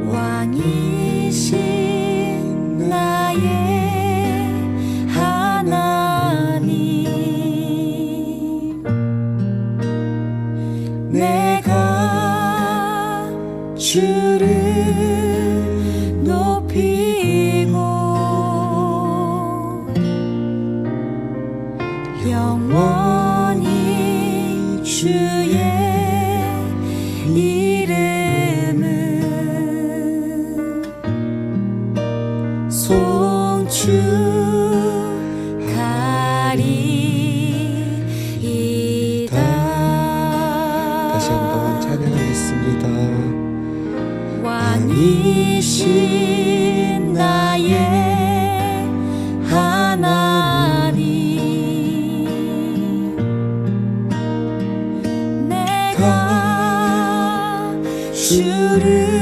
왕이신 나의 하나님, 내가 주를 높이고 영원히 주의 이름을 송축하리이다. 다시 한번 찬양하겠습니다. 왕이신 나의 하나님, 내가 주를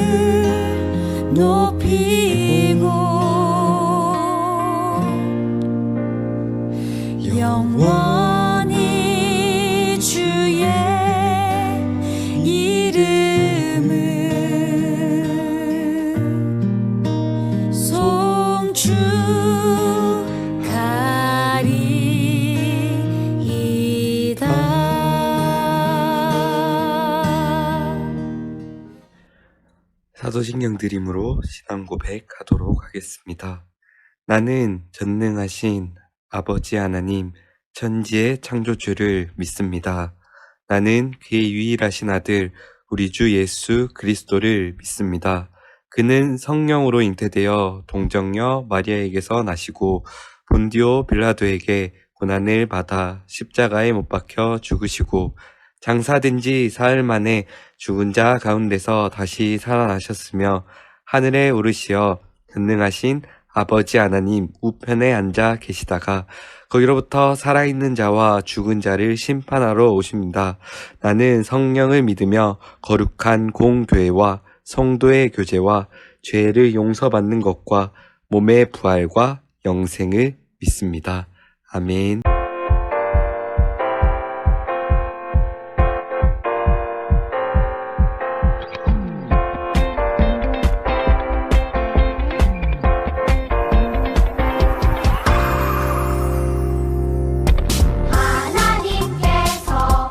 높이고 영원히 주의 이름을 송축하리이다. 사도신경 드림으로 신앙 고백하도록 하겠습니다. 나는 전능하신 아버지 하나님, 천지의 창조주를 믿습니다. 나는 그의 유일하신 아들 우리 주 예수 그리스도를 믿습니다. 그는 성령으로 잉태되어 동정녀 마리아에게서 나시고 본디오 빌라도에게 고난을 받아 십자가에 못 박혀 죽으시고 장사된 지 사흘 만에 죽은 자 가운데서 다시 살아나셨으며 하늘에 오르시어 전능하신 아버지 하나님 우편에 앉아 계시다가 거기로부터 살아있는 자와 죽은 자를 심판하러 오십니다. 나는 성령을 믿으며 거룩한 공교회와 성도의 교제와 죄를 용서받는 것과 몸의 부활과 영생을 믿습니다. 아멘. 하나님께서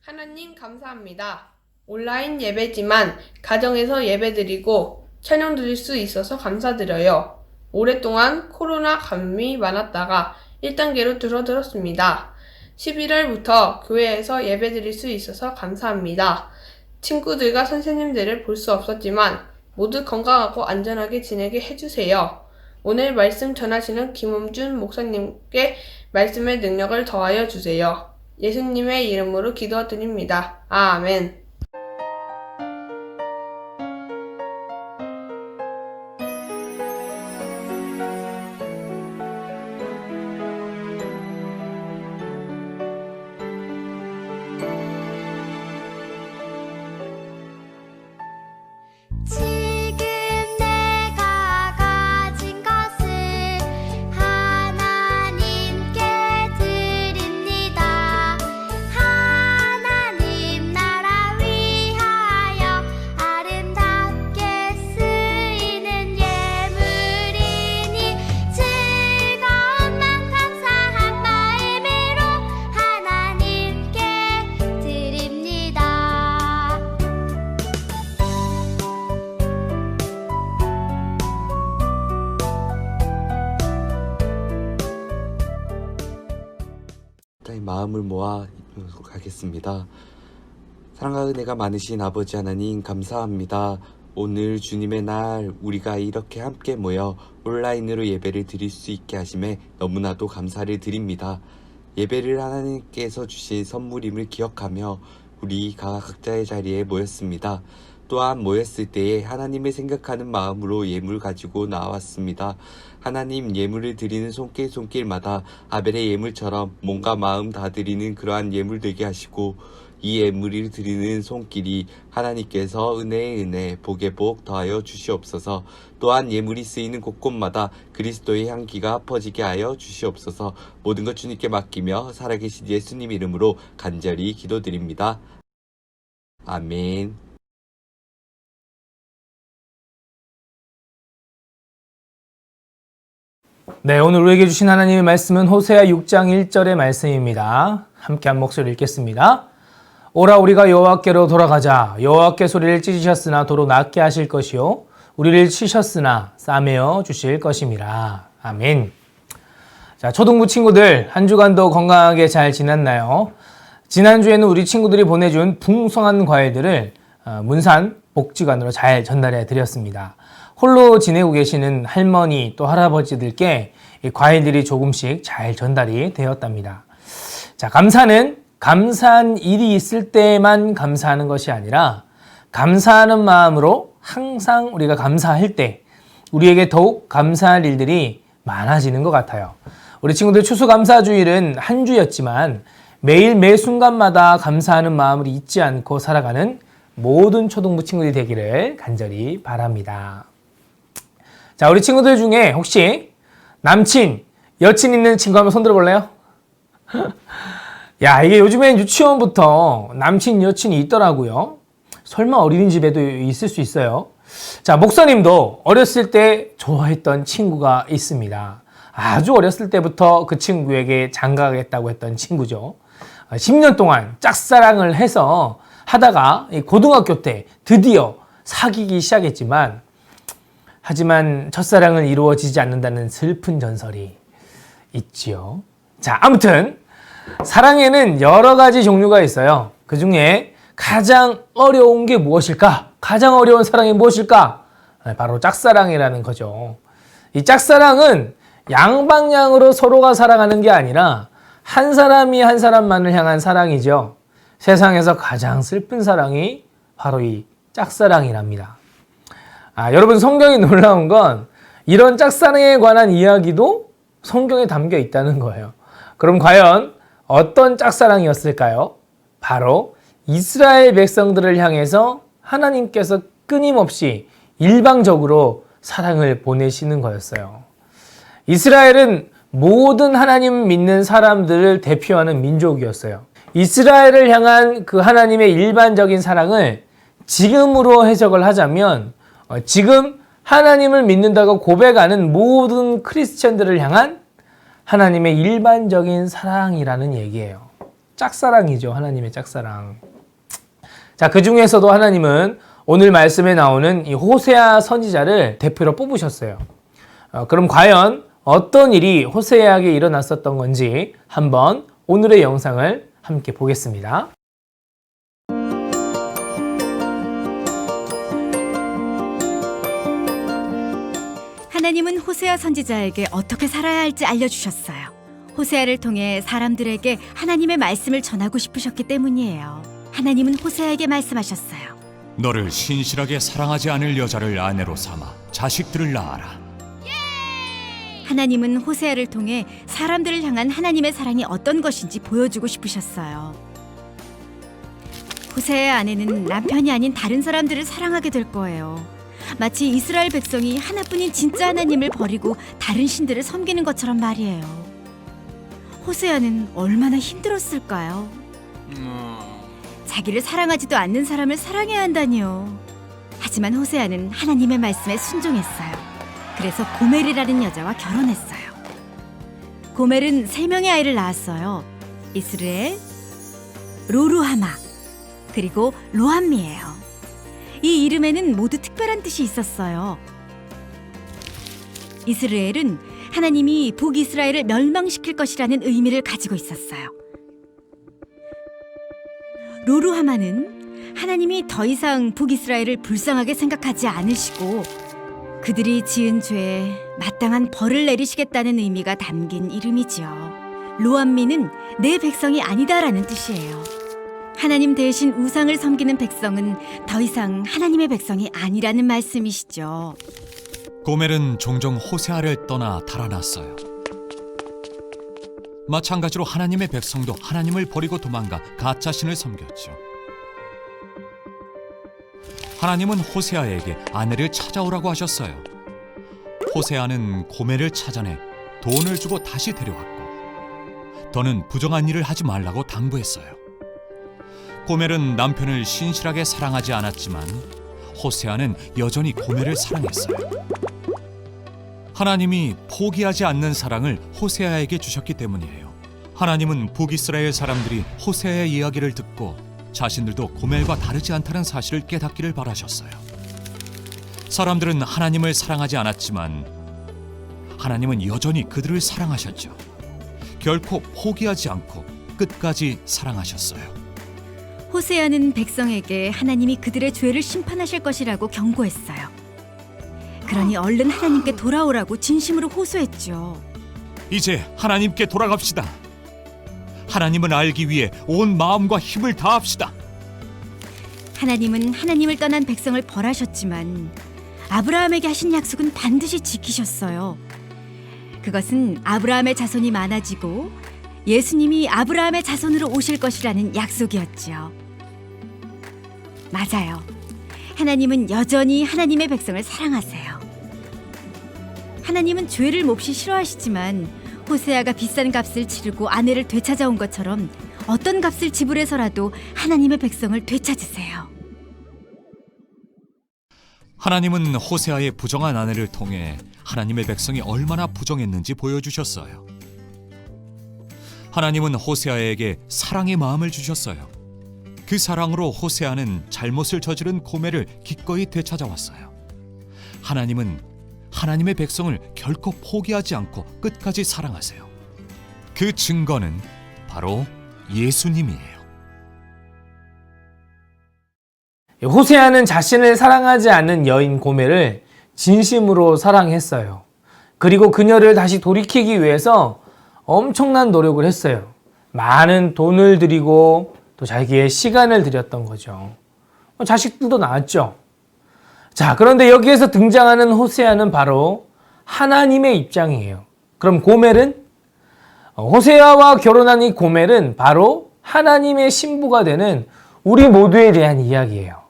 하나님 감사합니다. 온라인 예배지만 가정에서 예배드리고 찬양 드릴 수 있어서 감사드려요. 오랫동안 코로나 감염이 많았다가 1단계로 줄어들었습니다. 11월부터 교회에서 예배드릴 수 있어서 감사합니다. 친구들과 선생님들을 볼 수 없었지만 모두 건강하고 안전하게 지내게 해주세요. 오늘 말씀 전하시는 김범준 목사님께 말씀의 능력을 더하여 주세요. 예수님의 이름으로 기도드립니다. 아멘. 지금 내가 가진 것을 하나님께 드립니다. 하나님 나라 위하여 아름답게 쓰이는 예물이니 즐거운 맘 감사한 마음으로 하나님께 드립니다. 일단 마음을 모아 가겠습니다. 사랑과 은혜가 많으신 아버지 하나님 감사합니다. 오늘 주님의 날 우리가 이렇게 함께 모여 온라인으로 예배를 드릴 수 있게 하심에 너무나도 감사를 드립니다. 예배를 하나님께서 주신 선물임을 기억하며 우리가 각자의 자리에 모였습니다. 또한 모였을 때에 하나님을 생각하는 마음으로 예물 가지고 나왔습니다. 하나님, 예물을 드리는 손길마다 아벨의 예물처럼 몸과 마음 다 드리는 그러한 예물 되게 하시고 이 예물을 드리는 손길이 하나님께서 은혜의 은혜, 복의 복 더하여 주시옵소서. 또한 예물이 쓰이는 곳곳마다 그리스도의 향기가 퍼지게 하여 주시옵소서. 모든 것 주님께 맡기며 살아계신 예수님 이름으로 간절히 기도드립니다. 아멘. 네, 오늘 우리에게 주신 하나님의 말씀은 호세아 6장 1절의 말씀입니다. 함께 한 목소리 읽겠습니다. 오라 우리가 여호와께로 돌아가자. 여호와께 소리를 찢으셨으나 도로 낫게 하실 것이요 우리를 치셨으나 싸매어 주실 것임이라. 아멘. 자, 초등부 친구들 한 주간도 건강하게 잘 지났나요? 지난주에는 우리 친구들이 보내준 풍성한 과일들을 문산 복지관으로 잘 전달해 드렸습니다. 홀로 지내고 계시는 할머니 또 할아버지들께 이 과일들이 조금씩 잘 전달이 되었답니다. 자, 감사는 감사한 일이 있을 때만 감사하는 것이 아니라 감사하는 마음으로 항상 우리가 감사할 때 우리에게 더욱 감사할 일들이 많아지는 것 같아요. 우리 친구들 추수감사주일은 한 주였지만 매일 매 순간마다 감사하는 마음을 잊지 않고 살아가는 모든 초등부 친구들이 되기를 간절히 바랍니다. 자, 우리 친구들 중에 혹시 남친, 여친 있는 친구 한번 손 들어볼래요? 야, 이게 요즘엔 유치원부터 남친, 여친이 있더라고요. 설마 어린이집에도 있을 수 있어요. 자, 목사님도 어렸을 때 좋아했던 친구가 있습니다. 아주 어렸을 때부터 그 친구에게 장가가겠다고 했던 친구죠. 10년 동안 짝사랑을 해서 하다가 고등학교 때 드디어 사귀기 시작했지만 하지만 첫사랑은 이루어지지 않는다는 슬픈 전설이 있지요. 자, 아무튼 사랑에는 여러 가지 종류가 있어요. 그 중에 가장 어려운 게 무엇일까? 가장 어려운 사랑이 무엇일까? 바로 짝사랑이라는 거죠. 이 짝사랑은 양방향으로 서로가 사랑하는 게 아니라 한 사람이 한 사람만을 향한 사랑이죠. 세상에서 가장 슬픈 사랑이 바로 이 짝사랑이랍니다. 여러분, 성경이 놀라운 건 이런 짝사랑에 관한 이야기도 성경에 담겨 있다는 거예요. 그럼 과연 어떤 짝사랑이었을까요? 바로 이스라엘 백성들을 향해서 하나님께서 끊임없이 일방적으로 사랑을 보내시는 거였어요. 이스라엘은 모든 하나님 믿는 사람들을 대표하는 민족이었어요. 이스라엘을 향한 그 하나님의 일반적인 사랑을 지금으로 해석을 하자면 지금 하나님을 믿는다고 고백하는 모든 크리스천들을 향한 하나님의 일반적인 사랑이라는 얘기예요. 짝사랑이죠. 하나님의 짝사랑. 자, 그 중에서도 하나님은 오늘 말씀에 나오는 이 호세아 선지자를 대표로 뽑으셨어요. 그럼 과연 어떤 일이 호세아에게 일어났었던 건지 한번 오늘의 영상을 함께 보겠습니다. 하나님은 호세아 선지자에게 어떻게 살아야 할지 알려주셨어요. 호세아를 통해 사람들에게 하나님의 말씀을 전하고 싶으셨기 때문이에요. 하나님은 호세아에게 말씀하셨어요. 너를 신실하게 사랑하지 않을 여자를 아내로 삼아 자식들을 낳아라. 하나님은 호세아를 통해 사람들을 향한 하나님의 사랑이 어떤 것인지 보여주고 싶으셨어요. 호세아의 아내는 남편이 아닌 다른 사람들을 사랑하게 될 거예요. 마치 이스라엘 백성이 하나뿐인 진짜 하나님을 버리고 다른 신들을 섬기는 것처럼 말이에요. 호세아는 얼마나 힘들었을까요? 자기를 사랑하지도 않는 사람을 사랑해야 한다니요. 하지만 호세아는 하나님의 말씀에 순종했어요. 그래서 고멜이라는 여자와 결혼했어요. 고멜은 3명의 아이를 낳았어요. 이스르엘, 로루하마, 그리고 로함미예요. 이 이름에는 모두 특별한 뜻이 있었어요. 이스라엘은 하나님이 북이스라엘을 멸망시킬 것이라는 의미를 가지고 있었어요. 로루하마는 하나님이 더 이상 북이스라엘을 불쌍하게 생각하지 않으시고 그들이 지은 죄에 마땅한 벌을 내리시겠다는 의미가 담긴 이름이지요. 로암미는 내 백성이 아니다라는 뜻이에요. 하나님 대신 우상을 섬기는 백성은 더 이상 하나님의 백성이 아니라는 말씀이시죠. 고멜은 종종 호세아를 떠나 달아났어요. 마찬가지로 하나님의 백성도 하나님을 버리고 도망가 가짜신을 섬겼죠. 하나님은 호세아에게 아내를 찾아오라고 하셨어요. 호세아는 고멜을 찾아내 돈을 주고 다시 데려왔고 더는 부정한 일을 하지 말라고 당부했어요. 고멜은 남편을 신실하게 사랑하지 않았지만 호세아는 여전히 고멜을 사랑했어요. 하나님이 포기하지 않는 사랑을 호세아에게 주셨기 때문이에요. 하나님은 북이스라엘 사람들이 호세아의 이야기를 듣고 자신들도 고멜과 다르지 않다는 사실을 깨닫기를 바라셨어요. 사람들은 하나님을 사랑하지 않았지만 하나님은 여전히 그들을 사랑하셨죠. 결코 포기하지 않고 끝까지 사랑하셨어요. 호세아는 백성에게 하나님이 그들의 죄를 심판하실 것이라고 경고했어요. 그러니 얼른 하나님께 돌아오라고 진심으로 호소했죠. 이제 하나님께 돌아갑시다. 하나님을 알기 위해 온 마음과 힘을 다합시다. 하나님은 하나님을 떠난 백성을 벌하셨지만 아브라함에게 하신 약속은 반드시 지키셨어요. 그것은 아브라함의 자손이 많아지고 예수님이 아브라함의 자손으로 오실 것이라는 약속이었죠. 맞아요. 하나님은 여전히 하나님의 백성을 사랑하세요. 하나님은 죄를 몹시 싫어하시지만 호세아가 비싼 값을 치르고 아내를 되찾아온 것처럼 어떤 값을 지불해서라도 하나님의 백성을 되찾으세요. 하나님은 호세아의 부정한 아내를 통해 하나님의 백성이 얼마나 부정했는지 보여주셨어요. 하나님은 호세아에게 사랑의 마음을 주셨어요. 그 사랑으로 호세아는 잘못을 저지른 고멜을 기꺼이 되찾아왔어요. 하나님은 하나님의 백성을 결코 포기하지 않고 끝까지 사랑하세요. 그 증거는 바로 예수님이에요. 호세아는 자신을 사랑하지 않는 여인 고멜을 진심으로 사랑했어요. 그리고 그녀를 다시 돌이키기 위해서 엄청난 노력을 했어요. 많은 돈을 들이고 또 자기의 시간을 들였던 거죠. 자식들도 낳았죠. 자, 그런데 여기에서 등장하는 호세아는 바로 하나님의 입장이에요. 그럼 고멜은? 호세아와 결혼한 이 고멜은 바로 하나님의 신부가 되는 우리 모두에 대한 이야기예요.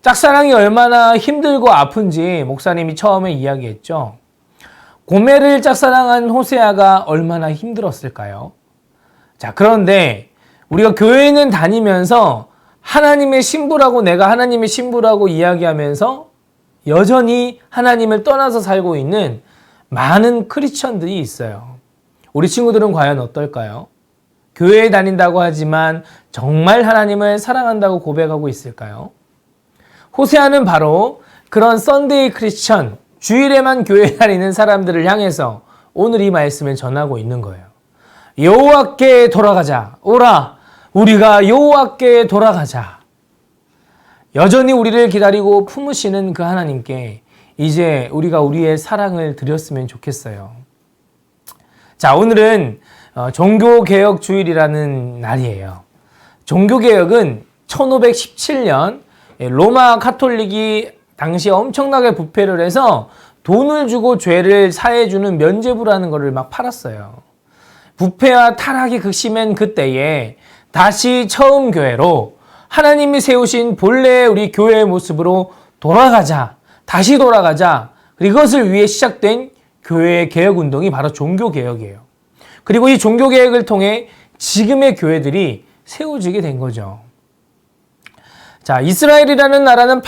짝사랑이 얼마나 힘들고 아픈지 목사님이 처음에 이야기했죠. 고멜을 짝사랑한 호세아가 얼마나 힘들었을까요? 자, 그런데 우리가 교회는 다니면서 하나님의 신부라고, 내가 하나님의 신부라고 이야기하면서 여전히 하나님을 떠나서 살고 있는 많은 크리스천들이 있어요. 우리 친구들은 과연 어떨까요? 교회에 다닌다고 하지만 정말 하나님을 사랑한다고 고백하고 있을까요? 호세아는 바로 그런 썬데이 크리스천, 주일에만 교회에 다니는 사람들을 향해서 오늘 이 말씀을 전하고 있는 거예요. 여호와께 돌아가자. 오라, 우리가 여호와께 돌아가자. 여전히 우리를 기다리고 품으시는 그 하나님께 이제 우리가 우리의 사랑을 드렸으면 좋겠어요. 자, 오늘은 종교개혁 주일이라는 날이에요. 종교개혁은 1517년 로마 카톨릭이 당시에 엄청나게 부패를 해서 돈을 주고 죄를 사해주는 면죄부라는 것을 막 팔았어요. 부패와 타락이 극심한 그때에 다시 처음 교회로 하나님이 세우신 본래의 우리 교회의 모습으로 돌아가자, 다시 돌아가자. 이것을 위해 시작된 교회의 개혁운동이 바로 종교개혁이에요. 그리고 이 종교개혁을 통해 지금의 교회들이 세워지게 된 거죠. 자, 이스라엘이라는 나라는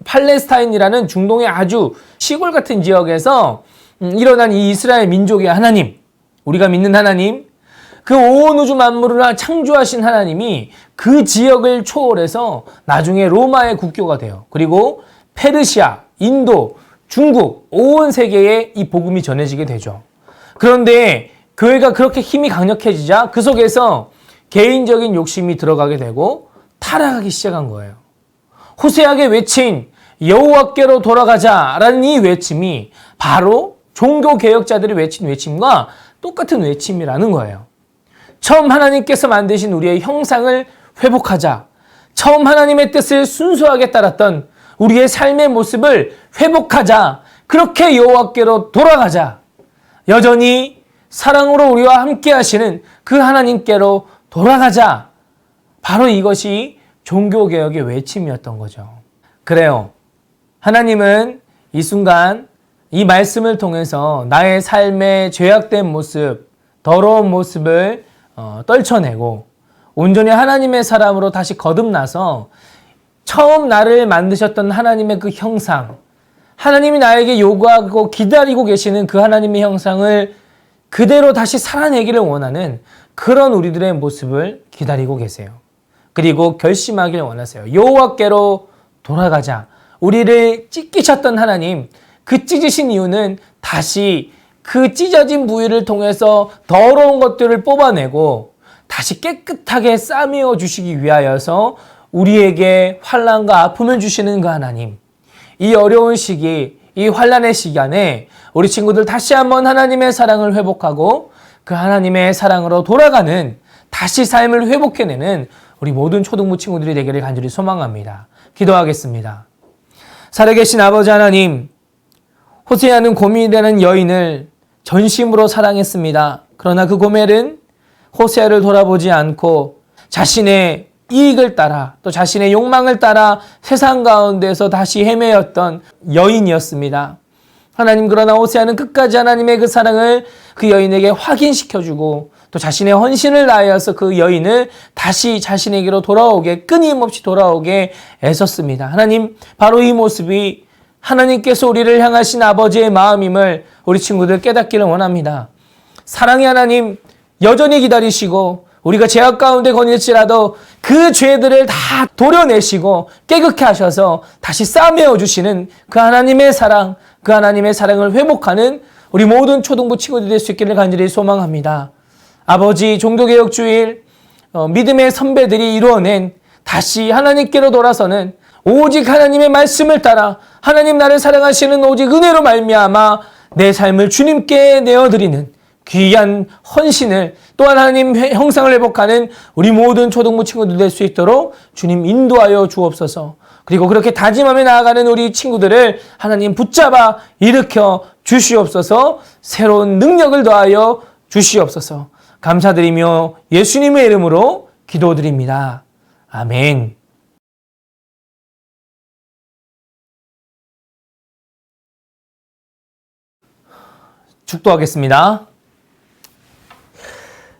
팔레스타인이라는 중동의 아주 시골 같은 지역에서 일어난 이 이스라엘 민족의 하나님, 우리가 믿는 하나님, 그 온 우주 만물을 창조하신 하나님이 그 지역을 초월해서 나중에 로마의 국교가 돼요. 그리고 페르시아, 인도, 중국, 온 세계에 이 복음이 전해지게 되죠. 그런데 교회가 그렇게 힘이 강력해지자 그 속에서 개인적인 욕심이 들어가게 되고 타락하기 시작한 거예요. 호세아에게 외친 여호와께로 돌아가자라는 이 외침이 바로 종교개혁자들이 외친 외침과 똑같은 외침이라는 거예요. 처음 하나님께서 만드신 우리의 형상을 회복하자. 처음 하나님의 뜻을 순수하게 따랐던 우리의 삶의 모습을 회복하자. 그렇게 여호와께로 돌아가자. 여전히 사랑으로 우리와 함께 하시는 그 하나님께로 돌아가자. 바로 이것이 종교개혁의 외침이었던 거죠. 그래요. 하나님은 이 순간 이 말씀을 통해서 나의 삶의 죄악된 모습, 더러운 모습을 떨쳐내고 온전히 하나님의 사람으로 다시 거듭나서 처음 나를 만드셨던 하나님의 그 형상, 하나님이 나에게 요구하고 기다리고 계시는 그 하나님의 형상을 그대로 다시 살아내기를 원하는 그런 우리들의 모습을 기다리고 계세요. 그리고 결심하길 원하세요. 여호와께로 돌아가자. 우리를 찢기셨던 하나님, 그 찢으신 이유는 다시 그 찢어진 부위를 통해서 더러운 것들을 뽑아내고 다시 깨끗하게 싸매어 주시기 위하여서 우리에게 환난과 아픔을 주시는 그 하나님. 이 어려운 시기, 이 환난의 시간에 우리 친구들 다시 한번 하나님의 사랑을 회복하고 그 하나님의 사랑으로 돌아가는 다시 삶을 회복해내는 우리 모든 초등부 친구들이 되기를 간절히 소망합니다. 기도하겠습니다. 살아계신 아버지 하나님, 호세아는 고멜이라는 여인을 전심으로 사랑했습니다. 그러나 그 고멜은 호세아를 돌아보지 않고 자신의 이익을 따라 또 자신의 욕망을 따라 세상 가운데서 다시 헤매였던 여인이었습니다. 하나님, 그러나 호세아는 끝까지 하나님의 그 사랑을 그 여인에게 확인시켜주고 또 자신의 헌신을 다하여서 그 여인을 다시 자신에게로 돌아오게, 끊임없이 돌아오게 애썼습니다. 하나님, 바로 이 모습이 하나님께서 우리를 향하신 아버지의 마음임을 우리 친구들 깨닫기를 원합니다. 사랑의 하나님, 여전히 기다리시고 우리가 죄악 가운데 거닐지라도 그 죄들을 다 도려내시고 깨끗게 하셔서 다시 싸매어 주시는 그 하나님의 사랑, 그 하나님의 사랑을 회복하는 우리 모든 초등부 친구들이 될 수 있기를 간절히 소망합니다. 아버지, 종교개혁 주일 믿음의 선배들이 이루어낸 다시 하나님께로 돌아서는 오직 하나님의 말씀을 따라 하나님 나를 사랑하시는 오직 은혜로 말미암아 내 삶을 주님께 내어드리는 귀한 헌신을 또한 하나님 형상을 회복하는 우리 모든 초등부 친구들 될 수 있도록 주님 인도하여 주옵소서. 그리고 그렇게 다짐하며 나아가는 우리 친구들을 하나님 붙잡아 일으켜 주시옵소서. 새로운 능력을 더하여 주시옵소서. 감사드리며 예수님의 이름으로 기도드립니다. 아멘. 축도하겠습니다.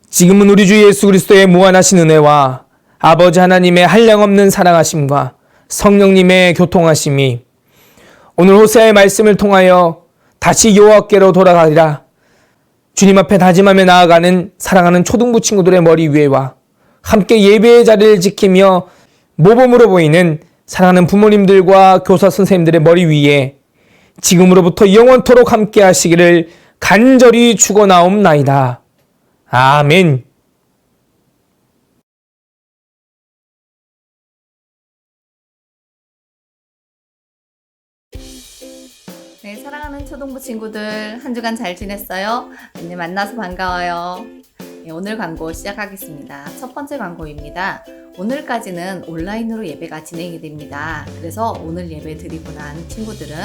지금은 우리 주 예수 그리스도의 무한하신 은혜와 아버지 하나님의 한량없는 사랑하심과 성령님의 교통하심이 오늘 호세아의 말씀을 통하여 다시 여호와께로 돌아가리라, 주님 앞에 다짐하며 나아가는 사랑하는 초등부 친구들의 머리 위에와 함께 예배의 자리를 지키며 모범으로 보이는 사랑하는 부모님들과 교사 선생님들의 머리 위에 지금으로부터 영원토록 함께 하시기를 간절히 축원하옵나이다. 아멘. 네, 사랑하는 초등부 친구들 한 주간 잘 지냈어요? 네, 만나서 반가워요. 네, 오늘 광고 시작하겠습니다. 첫 번째 광고입니다. 오늘까지는 온라인으로 예배가 진행이 됩니다. 그래서 오늘 예배 드리고 난 친구들은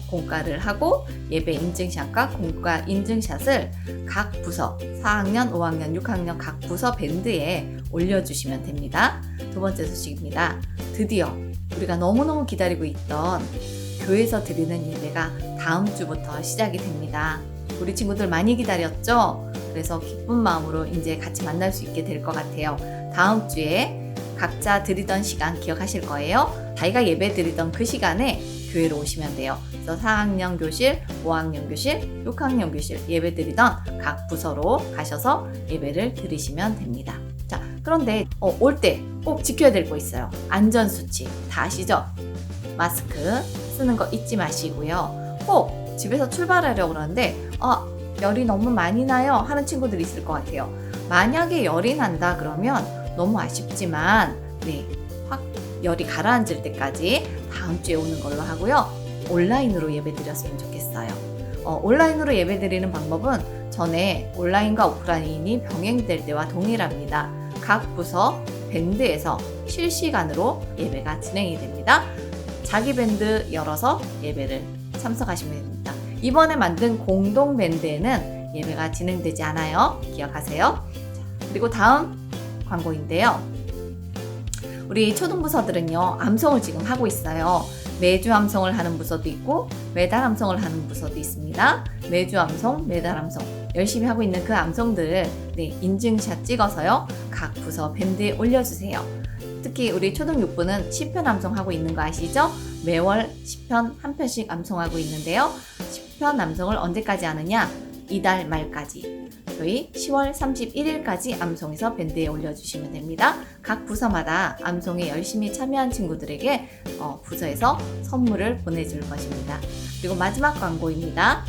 공과를 하고 예배 인증샷과 공과 인증샷을 각 부서 4학년, 5학년, 6학년 각 부서 밴드에 올려주시면 됩니다. 두 번째 소식입니다. 드디어 우리가 너무너무 기다리고 있던 교회에서 드리는 예배가 다음 주부터 시작이 됩니다. 우리 친구들 많이 기다렸죠? 그래서 기쁜 마음으로 이제 같이 만날 수 있게 될 것 같아요. 다음 주에 각자 드리던 시간 기억하실 거예요. 자기가 예배 드리던 그 시간에 교회로 오시면 돼요. 그래서 4학년 교실, 5학년 교실, 6학년 교실 예배 드리던 각 부서로 가셔서 예배를 드리시면 됩니다. 자, 그런데 올 때 꼭 지켜야 될 거 있어요. 안전수칙 다 아시죠? 마스크 쓰는 거 잊지 마시고요. 꼭 집에서 출발하려고 그러는데 열이 너무 많이 나요 하는 친구들이 있을 것 같아요. 만약에 열이 난다 그러면 너무 아쉽지만 확 열이 가라앉을 때까지 다음 주에 오는 걸로 하고요. 온라인으로 예배 드렸으면 좋겠어요. 온라인으로 예배 드리는 방법은 전에 온라인과 오프라인이 병행될 때와 동일합니다. 각 부서 밴드에서 실시간으로 예배가 진행이 됩니다. 자기 밴드 열어서 예배를 참석하시면 됩니다. 이번에 만든 공동 밴드에는 예배가 진행되지 않아요. 기억하세요. 그리고 다음 광고인데요. 우리 초등부서들은요, 암송을 지금 하고 있어요. 매주 암송을 하는 부서도 있고 매달 암송을 하는 부서도 있습니다. 매주 암송, 매달 암송 열심히 하고 있는 그 암송들 인증샷 찍어서요. 각 부서 밴드에 올려주세요. 특히 우리 초등 6부는 시편 암송하고 있는 거 아시죠? 매월 시편 한 편씩 암송하고 있는데요. 시편 암송을 언제까지 하느냐? 이달 말까지. 저희 10월 31일까지 암송해서 밴드에 올려주시면 됩니다. 각 부서마다 암송에 열심히 참여한 친구들에게 부서에서 선물을 보내줄 것입니다. 그리고 마지막 광고입니다.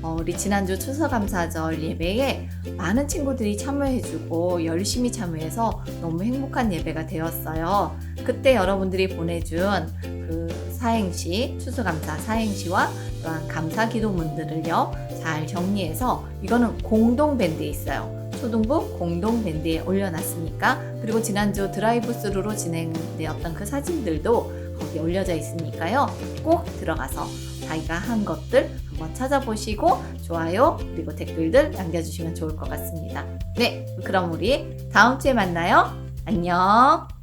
우리 지난주 추수감사절 예배에 많은 친구들이 참여해주고 열심히 참여해서 너무 행복한 예배가 되었어요. 그때 여러분들이 보내준 그 사행시, 추수감사 사행시와 또한 감사 기도문들을요 잘 정리해서 이거는 공동밴드에 있어요. 초등부 공동밴드에 올려놨으니까. 그리고 지난주 드라이브 스루로 진행되었던 그 사진들도 거기 올려져 있으니까요. 꼭 들어가서 자기가 한 것들 한번 찾아보시고 좋아요 그리고 댓글들 남겨주시면 좋을 것 같습니다. 네, 그럼 우리 다음 주에 만나요. 안녕.